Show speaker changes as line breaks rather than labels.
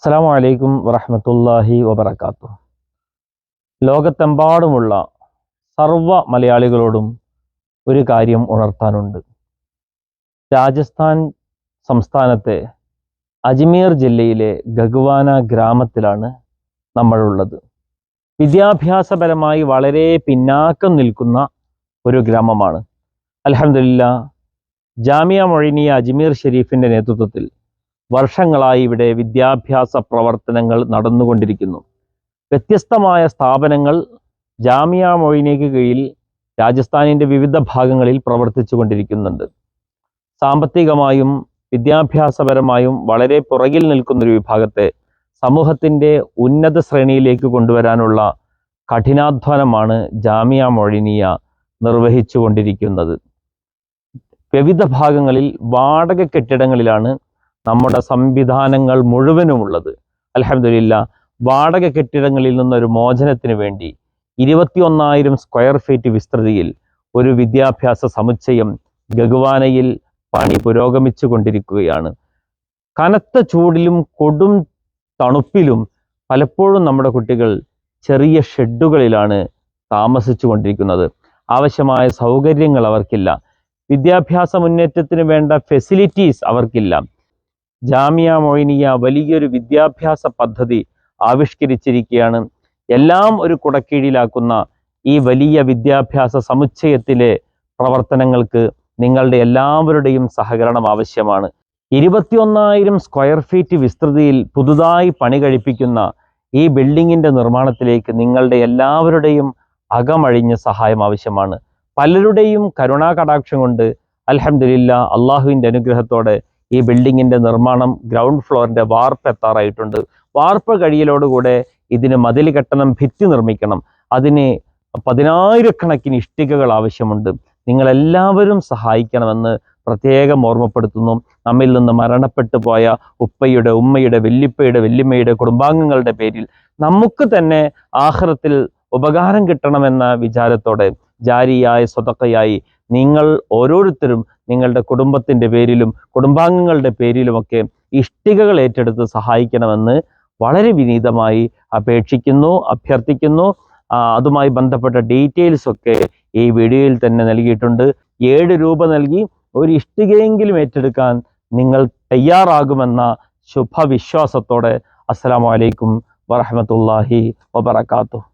അസ്സലാമു അലൈക്കും വറഹ്മത്തുള്ളാഹി വബറകാതുഹു. ലോകത്തെമ്പാടുമുള്ള സർവ്വ മലയാളികളോടും ഒരു കാര്യം ഉണർത്താനുണ്ട്. രാജസ്ഥാൻ സംസ്ഥാനത്തെ അജ്മീർ ജില്ലയിലെ ഗഗ്വാന ഗ്രാമത്തിലാണ് നമ്മളുള്ളത്. വിദ്യാഭ്യാസപരമായി വളരെ പിന്നാക്കം നിൽക്കുന്ന ഒരു ഗ്രാമമാണ്. അൽഹംദുലില്ലാഹ്, ജാമിയ മൊയ്നിയ അജ്മീർ ഷെരീഫിൻ്റെ നേതൃത്വത്തിൽ വർഷങ്ങളായി ഇവിടെ വിദ്യാഭ്യാസ പ്രവർത്തനങ്ങൾ നടന്നുകൊണ്ടിരിക്കുന്നു. വ്യത്യസ്തമായ സ്ഥാപനങ്ങൾ ജാമിയ മൊയ്നിയയ്ക്ക് കീഴിൽ രാജസ്ഥാനിൻ്റെ വിവിധ ഭാഗങ്ങളിൽ പ്രവർത്തിച്ചു കൊണ്ടിരിക്കുന്നുണ്ട്. സാമ്പത്തികമായും വിദ്യാഭ്യാസപരമായും വളരെ പുറകിൽ നിൽക്കുന്നൊരു വിഭാഗത്തെ സമൂഹത്തിൻ്റെ ഉന്നത ശ്രേണിയിലേക്ക് കൊണ്ടുവരാനുള്ള കഠിനാധ്വാനമാണ് ജാമിയ മൊയ്നിയ നിർവഹിച്ചു കൊണ്ടിരിക്കുന്നത്. വിവിധ ഭാഗങ്ങളിൽ വാടക കെട്ടിടങ്ങളിലാണ് നമ്മുടെ സംവിധാനങ്ങൾ മുഴുവനുമുള്ളത്. അൽഹംദുലില്ലാഹ്, വാടക കെട്ടിടങ്ങളിൽ നിന്നൊരു മോചനത്തിന് വേണ്ടി 21,000 സ്ക്വയർ ഫീറ്റ് വിസ്തൃതിയിൽ ഒരു വിദ്യാഭ്യാസ സമുച്ചയം ഗഗ്വാനയിൽ പണി പുരോഗമിച്ചു കൊണ്ടിരിക്കുകയാണ്. കനത്ത ചൂടിലും കൊടും തണുപ്പിലും പലപ്പോഴും നമ്മുടെ കുട്ടികൾ ചെറിയ ഷെഡുകളിലാണ് താമസിച്ചു കൊണ്ടിരിക്കുന്നത്. ആവശ്യമായ സൗകര്യങ്ങൾ അവർക്കില്ല. വിദ്യാഭ്യാസ മുന്നേറ്റത്തിന് വേണ്ട ഫെസിലിറ്റീസ് അവർക്കില്ല. ജാമിയ മൊയ്നിയ വലിയൊരു വിദ്യാഭ്യാസ പദ്ധതി ആവിഷ്കരിച്ചിരിക്കുകയാണ്. എല്ലാം ഒരു കുടക്കീഴിലാക്കുന്ന ഈ വലിയ വിദ്യാഭ്യാസ സമുച്ചയത്തിലെ പ്രവർത്തനങ്ങൾക്ക് നിങ്ങളുടെ എല്ലാവരുടെയും സഹകരണം ആവശ്യമാണ്. 21,000 സ്ക്വയർ ഫീറ്റ് വിസ്തൃതിയിൽ പുതുതായി പണി കഴിപ്പിക്കുന്ന ഈ ബിൽഡിങ്ങിൻ്റെ നിർമ്മാണത്തിലേക്ക് നിങ്ങളുടെ എല്ലാവരുടെയും അകമഴിഞ്ഞ സഹായം ആവശ്യമാണ്. പലരുടെയും കരുണാകടാക്ഷം കൊണ്ട് അൽഹംദുലില്ലാഹ്, അള്ളാഹുവിൻ്റെ അനുഗ്രഹത്തോടെ ഈ ബിൽഡിങ്ങിൻ്റെ നിർമ്മാണം ഗ്രൗണ്ട് ഫ്ലോറിൻ്റെ വാർപ്പ് എത്താറായിട്ടുണ്ട്. വാർപ്പ് കഴിയലോടുകൂടെ ഇതിന് മതിൽ കെട്ടണം, ഭിത്തി നിർമ്മിക്കണം. അതിന് 10,000 ഇഷ്ടികകൾ ആവശ്യമുണ്ട്. നിങ്ങളെല്ലാവരും സഹായിക്കണമെന്ന് പ്രത്യേകം ഓർമ്മപ്പെടുത്തുന്നു. നമ്മിൽ നിന്ന് മരണപ്പെട്ടു പോയ ഉപ്പയുടെ, ഉമ്മയുടെ, വല്യപ്പയുടെ, വല്യമ്മയുടെ കുടുംബാംഗങ്ങളുടെ പേരിൽ നമുക്ക് തന്നെ ആഖിറത്തിൽ ഉപകാരം കിട്ടണമെന്ന വിചാരത്തോടെ ജാരിയായ സ്വതക്കയായി നിങ്ങൾ ഓരോരുത്തരും നിങ്ങളുടെ കുടുംബത്തിൻ്റെ പേരിലും കുടുംബാംഗങ്ങളുടെ പേരിലുമൊക്കെ ഇഷ്ടികകൾ ഏറ്റെടുത്ത് സഹായിക്കണമെന്ന് വളരെ വിനീതമായി അപേക്ഷിക്കുന്നു, അഭ്യർത്ഥിക്കുന്നു. അതുമായി ബന്ധപ്പെട്ട ഡീറ്റെയിൽസ് ഒക്കെ ഈ വീഡിയോയിൽ തന്നെ നൽകിയിട്ടുണ്ട്. 7 രൂപ നൽകി ഒരു ഇഷ്ടികയെങ്കിലും ഏറ്റെടുക്കാൻ നിങ്ങൾ തയ്യാറാകുമെന്ന ശുഭവിശ്വാസത്തോടെ അസ്സലാമു അലൈക്കും വറഹ്മത്തുള്ളാഹി വബറകാതുഹു.